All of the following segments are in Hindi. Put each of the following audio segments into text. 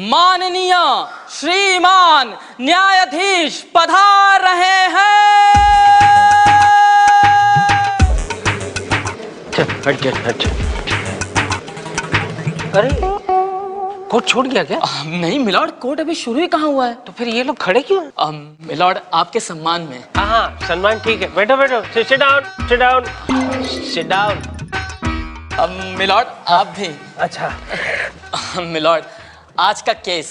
माननीय श्रीमान न्यायाधीश पधार रहे हैं। हट। अरे कोर्ट छूट गया क्या? नहीं मिलॉर्ड, कोर्ट अभी शुरू ही कहाँ हुआ है। तो फिर ये लोग खड़े क्यों हैं? मिलॉर्ड, आपके सम्मान में। हाँ, सम्मान ठीक है। बैठो। Sit down. मिलॉर्ड आप भी। अच्छा। मिलॉर्ड, आज का केस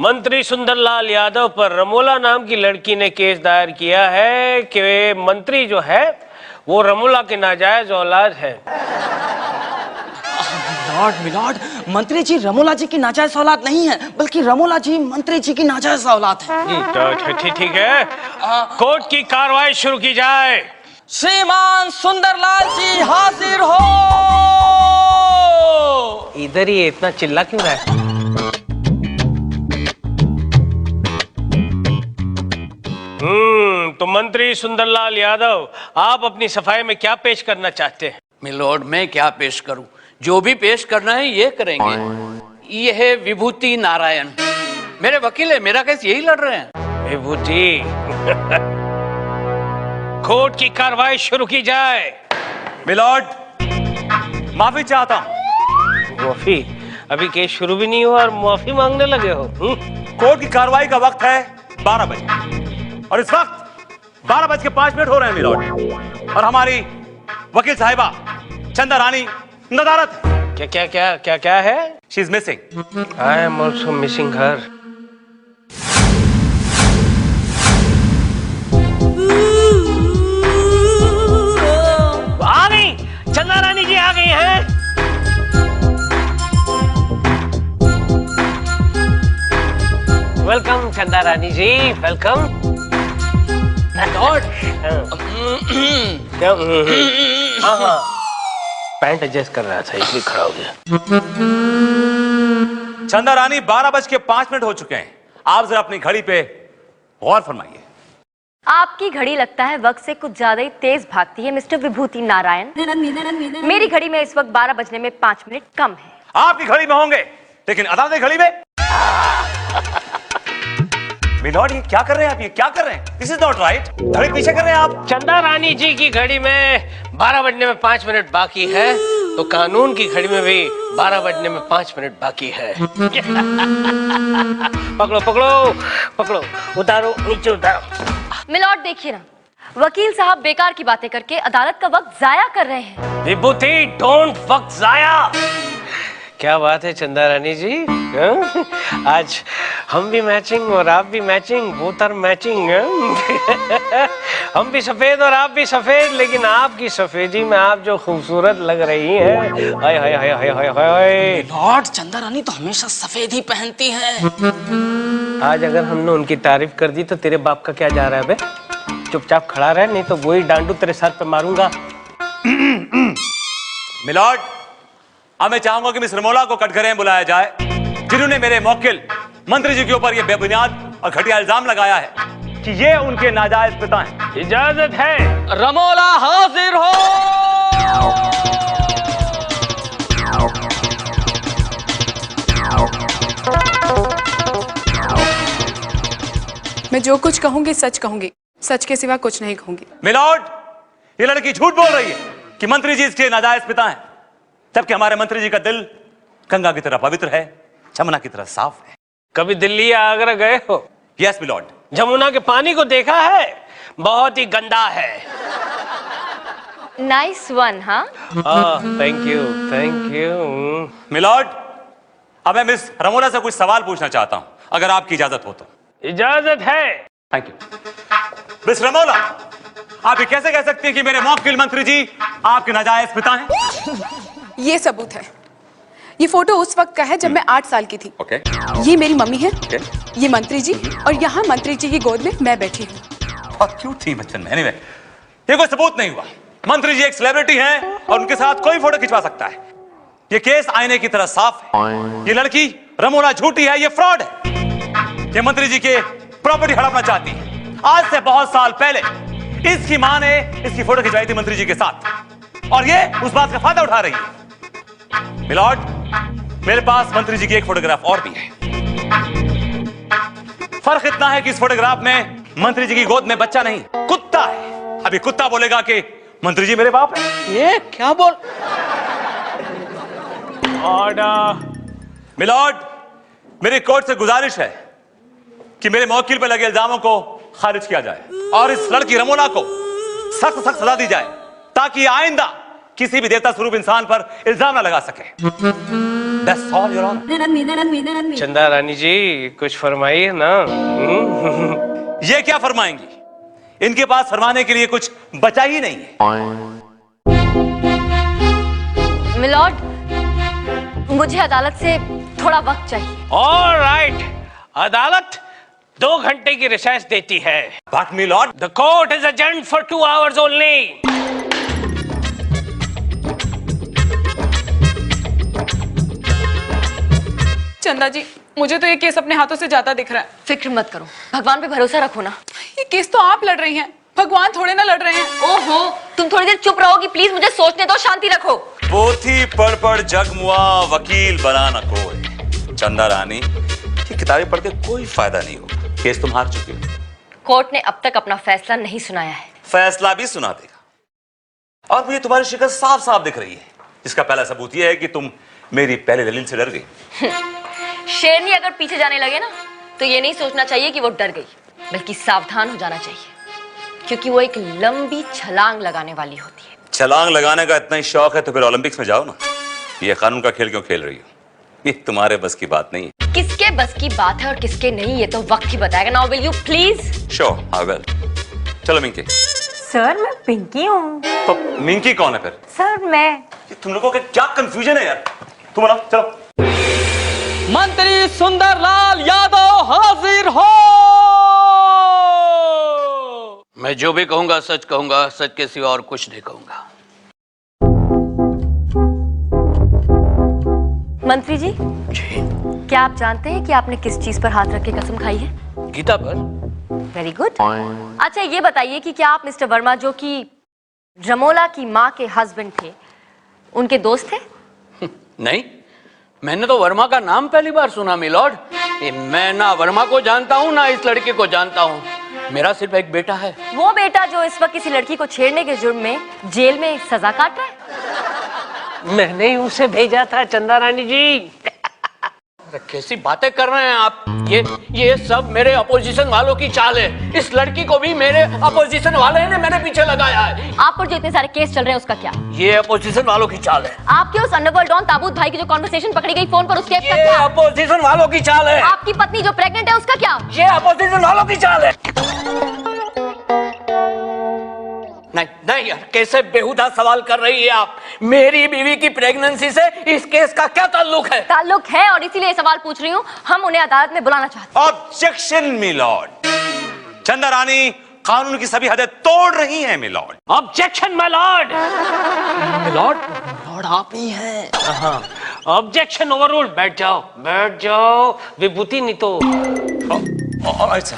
मंत्री सुंदरलाल यादव पर रमोला नाम की लड़की ने केस दायर किया है कि मंत्री जो है वो रमोला के नाजायज औलाद है। मिलॉर्ड, मंत्री जी रमोला जी की नाजायज औलाद नहीं है, बल्कि रमोला जी मंत्री जी की नाजायज औलाद है। ठीक है, कोर्ट की कार्रवाई शुरू की जाए। श्रीमान सुंदरलाल जी हाजिर हो। इधर ही इतना चिल्ला क्यों रहा है? तो मंत्री सुंदरलाल यादव, आप अपनी सफाई में क्या पेश करना चाहते हैं? मिलोड, मैं क्या पेश करूं? जो भी पेश करना है ये करेंगे। ये है विभूति नारायण, मेरे वकील है, मेरा केस यही लड़ रहे हैं। विभूति। कोर्ट की कार्रवाई शुरू की जाए। मिलॉर्ड, माफी चाहता हूं। माफी? अभी केस शुरू भी नहीं हुआ और माफी मांगने लगे हो? कोर्ट की कार्रवाई का वक्त है 12 बजे और इस वक्त 12:05 हो रहे हैं मिलॉर्ड, और हमारी वकील साहिबा चंदा रानी नदारत है। क्या है? She is missing. I am also missing her. आ गई, चंदा रानी जी आ गई हैं। Welcome Chanda Rani ji, welcome. Lord, हाँ, पैंट एडजस्ट कर रहा था इसलिए खड़ा हो गया। चंदा रानी, 12:05 हो चुके हैं। आप जरा अपनी घड़ी पे गौर फरमाइए। आपकी घड़ी लगता है वक्त से कुछ ज्यादा ही तेज भागती है मिस्टर विभूति नारायण। मेरी घड़ी में इस वक्त 12 बजने में 5 मिनट कम है। आपकी घड़ी में होंगे, लेकिन अदालत की घड़ी में। मिलॉर्ड, ये क्या कर रहे हैं आप? ये क्या कर रहे हैं? This is not right. घड़ी पीछे कर रहे हैं आप। चंदा रानी जी की घड़ी में 12 बजने में 5 मिनट बाकी है, तो कानून की घड़ी में भी 12 बजने में 5 मिनट बाकी है। पकड़ो, उतारो, नीचे उतारो। मिलॉर्ड देखिए ना, वकील साहब बेकार की बातें करके अदालत का वक्त जाया कर रहे हैं। विभूति, डोंट वक्त जाया। क्या बात है चंदा रानी जी, आज हम भी मैचिंग और आप भी मैचिंग, बोथ आर मैचिंग। हम भी सफेद और आप भी सफेद, लेकिन आपकी सफेदी में आप जो खूबसूरत लग रही हैं। हाय हाय हाय हाय हाय हाय। लॉर्ड, चंदा रानी तो हमेशा सफेद ही पहनती है। आज अगर हमने उनकी तारीफ कर दी तो तेरे बाप का क्या जा रहा है बे? चुपचाप खड़ा रहे, नहीं तो वही डांडू तेरे सर पे मारूंगा। मिलॉर्ड, अब मैं चाहूंगा कि मिस रमोला को कटघरे में बुलाया जाए, जिन्होंने मेरे मौकिल मंत्री जी के ऊपर ये बेबुनियाद और घटिया इल्जाम लगाया है कि ये उनके नाजायज पिता हैं। इजाजत है। रमोला हाजिर हो। मैं जो कुछ कहूंगी सच कहूंगी, सच के सिवा कुछ नहीं कहूंगी। मिलॉर्ड, ये लड़की झूठ बोल रही है कि मंत्री जी इसके नाजायज पिता हैं, जबकि हमारे मंत्री जी का दिल गंगा की तरह पवित्र है, जमुना की तरह साफ है। कभी दिल्ली या आगरा गए हो? Yes milord. जमुना के पानी को देखा है? बहुत ही गंदा है। Nice one. हाँ, थैंक यू। मिलॉर्ड, अब मैं मिस रमोला से कुछ सवाल पूछना चाहता हूं, अगर आपकी इजाजत हो तो। इजाजत है। Thank you. मिस रमोला, आप ये कैसे कह सकती हैं कि मेरे मौकिल मंत्री जी आपके नाजायज पिता हैं? ये सबूत है। ये फोटो उस वक्त का है जब मैं 8 साल की थी। ओके। ये मेरी मम्मी है। ओके। ये मंत्री जी, और यहाँ मंत्री जी की गोद में मैं बैठी हूँ। बहुत क्यूट थी बच्चन में। एनीवे, ये कोई सबूत नहीं हुआ। मंत्री जी एक सेलिब्रिटी हैं और उनके साथ कोई फोटो खिंचवा सकता है। ये केस आईने की तरह साफ है। ये लड़की रमोला झूठी है, ये फ्रॉड है। ये मंत्री जी के प्रॉपर्टी हड़पना चाहती है। आज से बहुत साल पहले इसकी मां ने इसकी फोटो खिंचवाई थी मंत्री जी के साथ, और ये उस बात का फायदा उठा रही है। मिलॉर्ड, मेरे पास मंत्री जी की एक फोटोग्राफ और भी है। फर्क इतना है कि इस फोटोग्राफ में मंत्री जी की गोद में बच्चा नहीं, कुत्ता है। अभी कुत्ता बोलेगा कि मंत्री जी मेरे बाप है। ये क्या बोल? ऑर्डर। मिलॉर्ड, मेरी कोर्ट से गुजारिश है कि मेरे मौकिल पर लगे इल्जामों को खारिज किया जाए और इस लड़की रमोला को सख्त सख्त सजा दी जाए, ताकि आइंदा किसी भी देवता स्वरूप इंसान पर इल्जाम ना लगा सके। That's all, Your Honor. चंदा रानी जी कुछ फरमाइए ना। ये क्या फरमाएंगी? इनके पास फरमाने के लिए कुछ बचा ही नहीं है। मिलॉर्ड, मुझे अदालत से थोड़ा वक्त चाहिए। ऑल राइट, अदालत 2 घंटे की रिसेस देती है। But my lord, The court is adjourned for 2 hours only. चंदा जी, मुझे तो ये केस अपने हाथों से जाता दिख रहा है। फिक्र मत करो, भगवान पे भरोसा रखो ना। ये केस तो आप लड़ रही हैं, भगवान थोड़े ना लड़ रहे हैं। ओहो, तुम थोड़ी देर चुप रहोगी प्लीज, मुझे सोचने दो, शांति रखो। पोथी पढ़ पढ़ जगमुआ वकील बना न कोई। चंदा रानी, ये किताबें पढ़ के कोई फायदा नहीं होगा। केस तुम हार चुकी हो। कोर्ट ने अब तक अपना फैसला नहीं सुनाया है। फैसला भी सुना देगा। और मुझे तुम्हारी शिकस्त साफ साफ दिख रही है। इसका पहला सबूत यह है कि तुम मेरी पहले दलील से डर गई। शेरनी अगर पीछे जाने लगे ना, तो ये नहीं सोचना चाहिए कि वो डर गई, बल्कि सावधान हो जाना चाहिए, क्योंकि वो एक लंबी छलांग लगाने वाली होती है। छलांग लगाने का इतना ही शौक है तो फिर ओलंपिक्स में जाओ ना। ये कानून का खेल क्यों खेल रही हो? ये तुम्हारे बस की बात नहीं है। किसके बस की बात है और किसके नहीं, ये तो वक्त ही बताएगा। Now will you please? Sure, I will. चलो मिंकी। सर मैं पिंकी हूँ। तो मिंकी कौन है फिर? सर मैं ये तुम लोगों के क्या कंफ्यूजन है यार? तुम बताओ, चलो। मंत्री सुंदरलाल यादव हाजिर हो। मैं जो भी कहूंगा सच कहूंगा, सच के सिवा और कुछ नहीं कहूंगा। मंत्री जी, क्या आप जानते हैं कि आपने किस चीज पर हाथ रख के कसम खाई है? गीता पर। Very good. अच्छा ये बताइए कि क्या आप मिस्टर वर्मा, जो कि रमोला की माँ के हस्बैंड थे, उनके दोस्त थे? नहीं, मैंने तो वर्मा का नाम पहली बार सुना मिलॉर्ड। मैं ना वर्मा को जानता हूँ ना इस लड़के को जानता हूँ। मेरा सिर्फ एक बेटा है। वो बेटा जो इस वक्त किसी लड़की को छेड़ने के जुर्म में जेल में सजा काट रहा है। मैंने ही उसे भेजा था चंदा रानी जी। अरे कैसी बातें कर रहे हैं आप? ये सब मेरे अपोजिशन वालों की चाल है। इस लड़की को भी मेरे अपोजिशन वाले ने मेरे पीछे लगाया है। आप पर जो इतने सारे केस चल रहे हैं उसका क्या? ये अपोजिशन वालों की चाल है। आपके उस अंडरवर्ल्ड डॉन ताबूत भाई की जो कॉन्वर्सेशन पकड़ी गई फोन पर, उसके ये क्या? अपोजिशन वालों की चाल है। आपकी पत्नी जो प्रेग्नेंट है उसका क्या? ये अपोजिशन वालों की चाल है। नहीं नहीं यार, कैसे बेहुदा सवाल कर रही है आप? मेरी बीवी की प्रेगनेंसी से इस केस का क्या ताल्लुक है? ताल्लुक है, और इसीलिए सवाल पूछ रही हूँ। हम उन्हें अदालत में बुलाना चाहते हैं। Objection milord. चंदा रानी कानून की सभी हदें तोड़ रही हैं milord. Objection my lord. Lord आप ही हैं। हाँ, ऑब्जेक्शन ओवररूल्ड। बैठ जाओ, बैठ जाओ। विभूति नहीं तो अच्छा,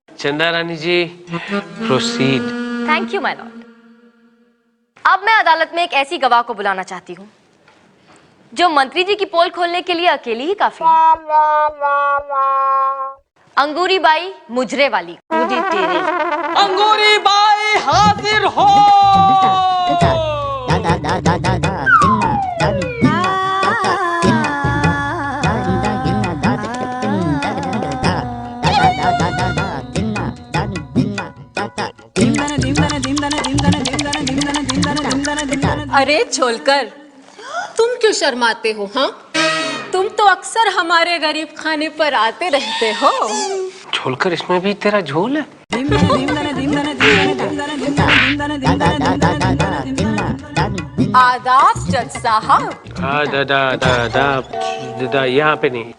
Chanda Rani ji proceed. Thank you my lord. अब मैं अदालत में एक ऐसी गवाह को बुलाना चाहती हूँ जो मंत्री जी की पोल खोलने के लिए अकेली ही काफी है। अंगूरी बाई मुजरे वाली। अंगूरी बाई हाजिर हो। अरे छोलकर, तुम क्यों शर्माते हो? हाँ, तुम तो अक्सर हमारे गरीब खाने पर आते रहते हो। छोलकर इसमें भी तेरा झोल है। आदाब जज साहब। दादा यहाँ पे नहीं।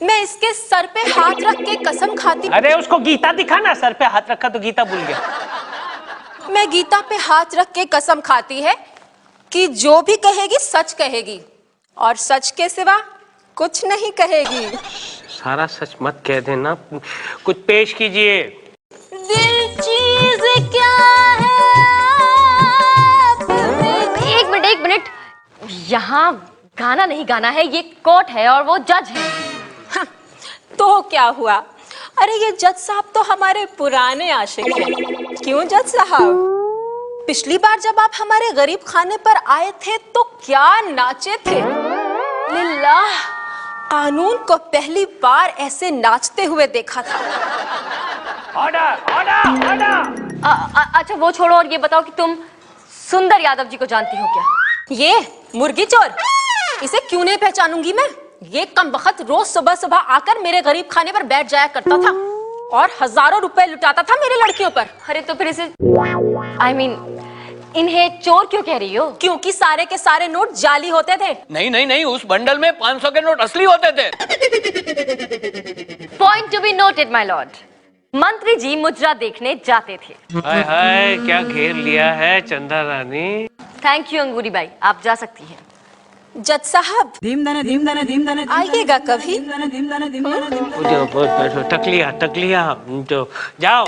मैं इसके सर पे हाथ रख के कसम खाती। अरे उसको गीता दिखा ना, सर पे हाथ रखा तो गीता भूल गया। मैं गीता पे हाथ रख के कसम खाती है कि जो भी कहेगी सच कहेगी और सच के सिवा कुछ नहीं कहेगी। सारा सच मत कह देना, कुछ पेश कीजिए। दिल चीज क्या है? एक मिनट यहाँ गाना नहीं गाना है, ये कोर्ट है और वो जज है। हाँ, तो क्या हुआ? अरे ये जज साहब तो हमारे पुराने आशिक हैं। क्यों जज साहब? पिछली बार जब आप हमारे गरीब खाने पर आए थे तो क्या नाचे थे। लिल्लाह, कानून को पहली बार ऐसे नाचते हुए देखा था। Order order order. अच्छा वो छोड़ो और ये बताओ कि तुम सुंदर यादव जी को जानती हो क्या? ये मुर्गी चोर, इसे क्यों नहीं पहचानूंगी मैं? ये कमबख्त रोज सुबह सुबह आकर मेरे गरीब खाने पर बैठ जाया करता था और हजारों रुपए लुटाता था मेरे लड़कियों पर। अरे तो फिर इसे इन्हें चोर क्यों कह रही हो? क्योंकि सारे के सारे नोट जाली होते थे। नहीं नहीं नहीं, उस बंडल में 500 के नोट असली होते थे। Point to be noted my Lord. मंत्री जी मुजरा देखने जाते थे। हाय हाय, क्या घेर लिया है चंदा रानी। थैंक यू अंगूरी बाई, आप जा सकती हैं। जज साहब आइएगा कभी। टकलिया तो जाओ।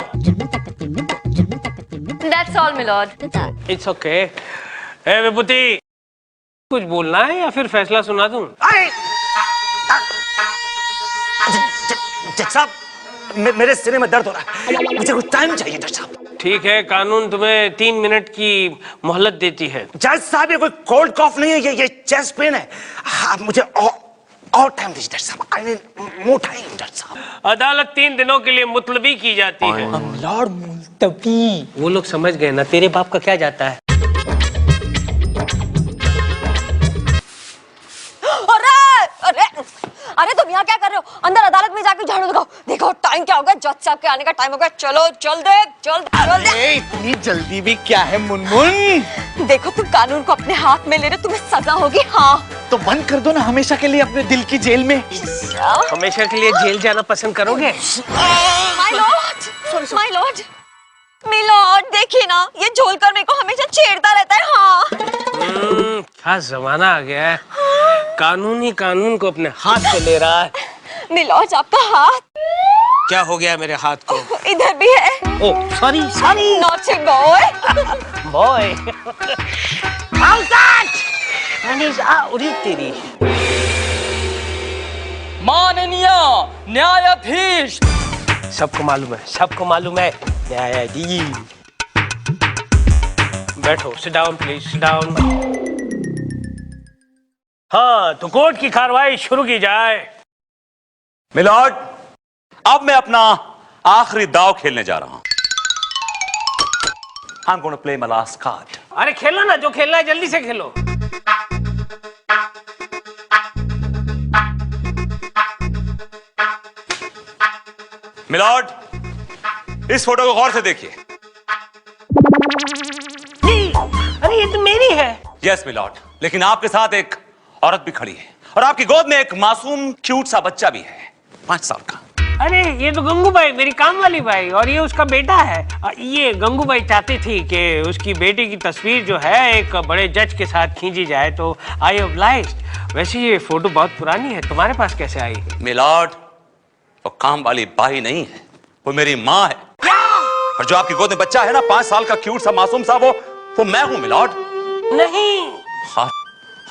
That's all, my lord. It's okay. ए विभूति, कुछ बोलना है या फिर फैसला सुना दूं? जज साहब, मेरे सिरे में दर्द हो रहा है, मुझे कुछ टाइम चाहिए जज साहब। ठीक है, कानून तुम्हें 3 मिनट की मोहलत देती है। जज साहब, ये कोई कोल्ड कॉफ नहीं है, ये चेस्ट पेन है। आप मुझे और टाइम दीजिए जज साहब। आई नीड मोर टाइम जज साहब। अदालत 3 दिनों के लिए मुतलबी की जाती है। लॉर्ड मुल्तवी। वो लोग समझ गए ना, तेरे बाप का क्या जाता है। अरे तुम यहाँ क्या कर रहे हो? अंदर अदालत में जाके झाड़ू लगाओ। देखो टाइम क्या हो गया, जज साहब के आने का टाइम हो गया। चलो चल दे। इतनी जल्दी भी क्या है मुनमुन? देखो तुम कानून को अपने हाथ में ले रहे हो, तुम्हें सजा होगी। हाँ तो बंद कर दो ना हमेशा के लिए अपने दिल की जेल में। हमेशा के लिए जेल जाना पसंद करोगे? माय लॉर्ड, देखिए ना, ये झोलकर मेरे को हमेशा छेड़ता रहता है। हाँ क्या जमाना आ गया है। कानून ही कानून को अपने हाथ में ले रहा है। मिलॉर्ड, आपका हाथ क्या हो गया मेरे हाथ को? इधर भी है। Oh sorry naughty boy. Boy. उड़ी तेरी। माननीय न्यायाधीश। सबको मालूम है न्यायाधीश। बैठो, sit down please, sit down. हाँ, तो कोर्ट की कार्रवाई शुरू की जाए। मिलॉर्ड, अब मैं अपना आखिरी दाव खेलने जा रहा हूं। I'm going to play my last card. अरे खेलो ना, जो खेलना है जल्दी से खेलो। मिलॉर्ड, इस फोटो को गौर से देखिए। अरे ये तो मेरी है। यस मिलॉर्ड, लेकिन आपके साथ एक औरत भी खड़ी है और आपकी गोद में एक मासूम क्यूट सा बच्चा भी है, 5 साल का। अरे ये तो गंगूबाई, मेरी काम वाली बाई, और ये उसका बेटा है। ये गंगूबाई चाहती थी कि उसकी बेटी की तस्वीर जो है एक बड़े जज के साथ खींची जाए, तो आई ऑब्लाइज्ड। वैसे ये फोटो बहुत पुरानी है, तुम्हारे पास कैसे आई? मिलॉर्ड, वो काम वाली बाई नहीं है, वो मेरी माँ है। और जो आपकी गोद में बच्चा है ना, 5 साल का क्यूट सा मासूम सा, वो मैं हूं मिलॉर्ड। नहीं। हाँ,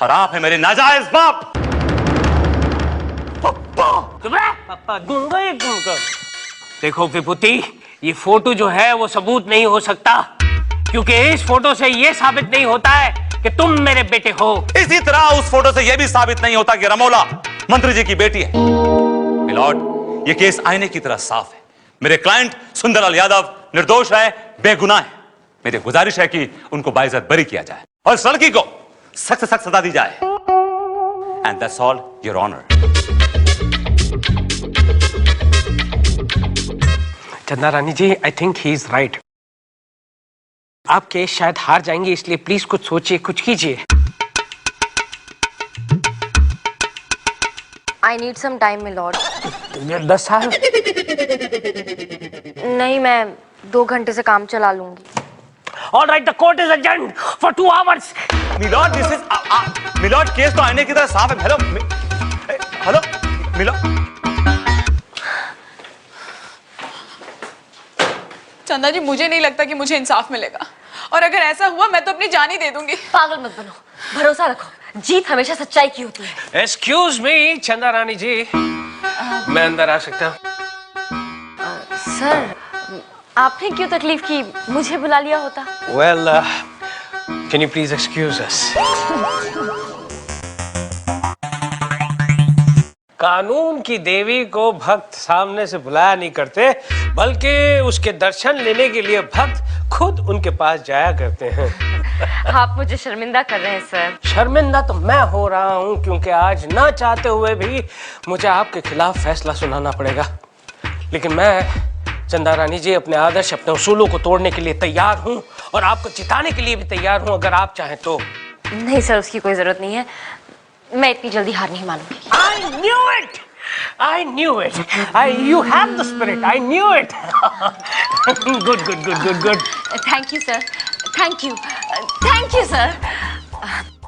और आप है मेरे नाजायज बाप। पापा दूंगा एक दूंगा। देखो विभूति, ये फोटो जो है वो सबूत नहीं हो सकता, क्योंकि इस फोटो से ये साबित नहीं होता है कि तुम मेरे बेटे हो। इसी तरह उस फोटो से यह भी साबित नहीं होता कि रमोला मंत्री जी की बेटी है। मिलॉर्ड, ये केस आईने की तरह साफ है। मेरे क्लाइंट सुंदरलाल यादव निर्दोष है, बेगुनाह है। मेरी गुजारिश है कि उनको बाइज्जत बरी किया जाए और इस लड़की को सख्त से सख्त सजा दी जाए। And that's all your honour. Chanda Rani ji, I think he is right. आप केस शायद हार जाएंगे, इसलिए प्लीज कुछ सोचिए, कुछ कीजिए। I need some time my lord. 10 साल? नहीं, मैं 2 घंटे से काम चला लूंगी। All right, the court is adjourned for 2 hours. Milord, this is milord, case तो आईने की तरह साफ है। Hello milord. चंदा जी, मुझे नहीं लगता कि मुझे इंसाफ मिलेगा, और अगर ऐसा हुआ मैं तो अपनी जान ही दे दूंगी। पागल मत बनो, भरोसा रखो। जीत हमेशा सच्चाई की होती है। एक्सक्यूज मी चंदा रानी जी, मैं अंदर आ सकता हूँ? सर, आपने क्यों तकलीफ की? मुझे बुला लिया होता। Well, can you please excuse अस? कानून की देवी को भक्त सामने से बुलाया नहीं करते, बल्कि उसके दर्शन लेने के लिए भक्त खुद उनके पास जाया करते हैं। आप मुझे शर्मिंदा कर रहे हैं सर। शर्मिंदा तो मैं हो रहा हूँ, क्योंकि आज ना चाहते हुए भी मुझे आपके खिलाफ फैसला सुनाना पड़ेगा। लेकिन मैं चंदा रानी जी अपने आदर्श, अपने उसूलों को तोड़ने के लिए तैयार हूँ और आपको जिताने के लिए भी तैयार हूँ, अगर आप चाहें तो। नहीं सर, उसकी कोई जरूरत नहीं है। मैं इतनी जल्दी हार नहीं मानूंगी। I knew it! I knew it! You have the spirit. I knew it. Good, good, good, good, good. Thank you sir, thank you, thank you sir.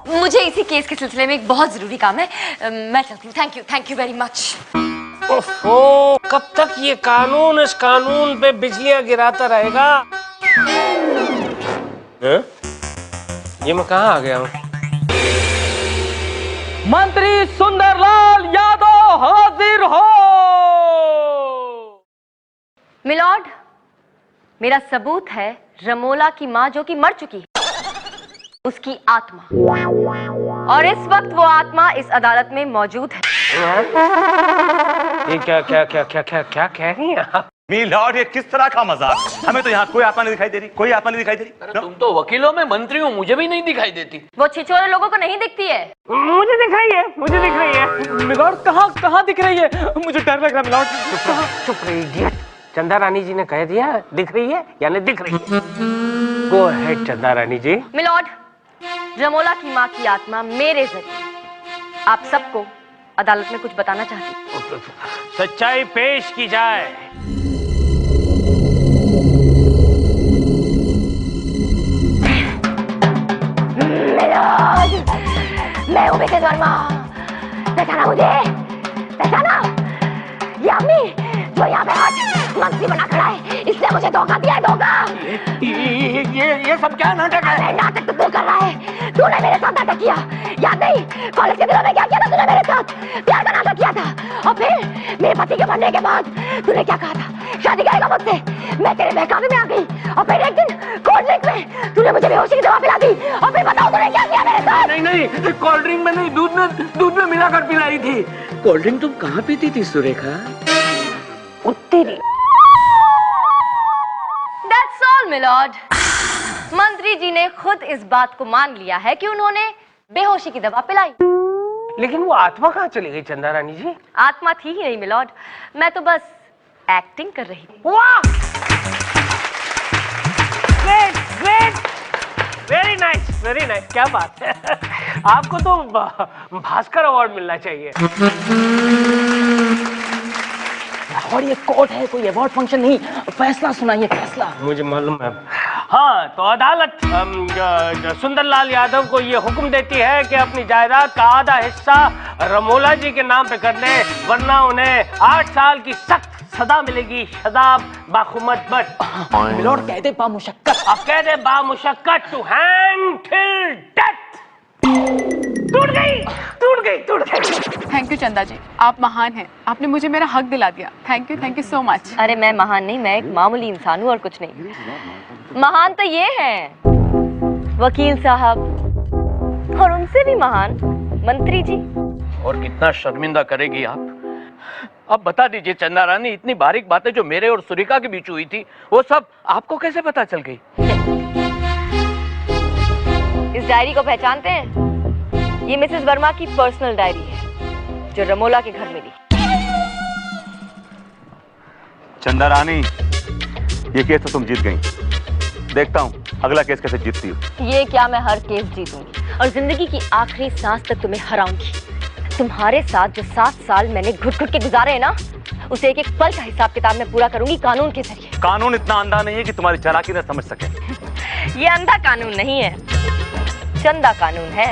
मुझे इसी केस के सिलसिले में एक बहुत जरूरी काम है, मैं चलती हूँ। Thank you very much. ओहो, कब तक ये कानून इस कानून पे बिजलियां गिराता रहेगा? ये मैं कहाँ आ गया हूँ? मंत्री सुंदरलाल यादव हाजिर हो। मिलॉर्ड, मेरा सबूत है रमोला की माँ जो कि मर चुकी है, उसकी आत्मा, और इस वक्त वो आत्मा इस अदालत में मौजूद है। ये क्या कह रही हैं आप? मिलॉर्ड, ये किस तरह का मजाक? हमें तो यहाँ कोई आत्मा नहीं दिखाई दे रही, कोई आत्मा नहीं दिखाई दे रही। अरे तुम तो वकीलों में मंत्री हो, मुझे भी नहीं दिखाई देती। वो छिछोरे लोगों को नहीं दिखती है। मुझे दिख रही है, मुझे दिख रही है। मिलॉर्ड, कहाँ दिख रही है? मुझे डर लग रहा मिलॉर्ड। चुप रही इडियट। चंदा रानी जी ने कह दिया दिख रही है यानी दिख रही है। गो अहेड चंदा रानी जी। मिलॉर्ड, रमोला की माँ की आत्मा मेरे जरिए आप सबको अदालत में कुछ बताना चाहती है। सच्चाई पेश की जाए। मैं हूँ मिसेस वर्मा, पहचाना मुझे? पहचाना? ये आदमी जो यहाँ पे आज मंत्री बना खड़ा है, इसने मुझे धोखा दिया है। धोखा। ये सब क्या नाटक है? अरे नाटक तो तू कर रहा है। तूने मेरे साथ नाटक किया, याद नहीं? कॉलेज के दिनों में क्या किया था तूने मेरे साथ? प्यार का नाटक किया था, और फिर मेरे पति के मरने के बाद तूने क्या कहा था? शादी करेगा मुझसे। मैं तेरे बहकावे में आ गई, और फिर एक दिन कोल्ड ड्रिंक में तूने मुझे बेहोशी की दवा पिला दी, और फिर बताओ तूने क्या किया मेरे साथ? नहीं, कोल्ड ड्रिंक में नहीं, दूध में मिलाकर पिलाई थी। कोल्ड ड्रिंक तुम कहाँ पीती थी सुरेखा? उत्तेरी। That's all, milord. मंत्री जी ने खुद इस बात को मान लिया है कि उन्होंने बेहोशी की दवा पिलाई। लेकिन वो आत्मा कहाँ चली गई चंदा रानी जी? आत्मा थी ही नहीं मिलॉर्ड, मैं तो बस एक्टिंग कर रही थी। वाह! Great, great, very nice, very nice. क्या बात है। आपको तो भास्कर अवार्ड मिलना चाहिए। और ये कोर्ट है, कोई अवार्ड फंक्शन नहीं। फैसला सुनाइए, फैसला। मुझे मालूम है। हाँ, तो अदालत सुंदरलाल यादव को ये हुक्म देती है कि अपनी जायदाद का आधा हिस्सा रमोला जी के नाम पे कर ले, वरना उन्हें 8 साल की सख्त सजा मिलेगी। सजा बाखुमत बट। मिलॉर्ड कह दे बामुशक्कत। अब कह दे बामुशक्कत टू हैंग टिल डेथ। टूट गई, टूट गई, टूट गई। थैंक यू चंदा जी, आप महान हैं। आपने मुझे मेरा हक दिला दिया। Thank you so much. अरे मैं महान नहीं, मैं एक मामूली इंसान हूँ और कुछ नहीं। महान तो ये हैं वकील साहब, और उनसे भी महान मंत्री जी। और कितना शर्मिंदा करेगी आप? अब बता दीजिए चंदा रानी, इतनी बारीक बातें जो मेरे और सुरेखा के बीच हुई थी, वो सब आपको कैसे पता चल गई? इस डायरी को पहचानते हैं? ये मिसेस वर्मा की पर्सनल डायरी है जो रमोला के घर मिली। चंदा रानी, ये केस तो तुम जीत गई। देखता हूँ अगला केस कैसे जीतती हो। ये क्या, मैं हर केस जीतूंगी और जिंदगी की आखिरी सांस तक तुम्हें हराऊंगी। तुम्हारे साथ जो 7 साल मैंने घुट घुट के गुजारे हैं ना, उसे एक एक पल का हिसाब किताब में पूरा करूंगी कानून के जरिए। कानून इतना अंधा नहीं है कि तुम्हारी चालाकी न समझ सके। ये अंधा कानून नहीं है, चंदा कानून है।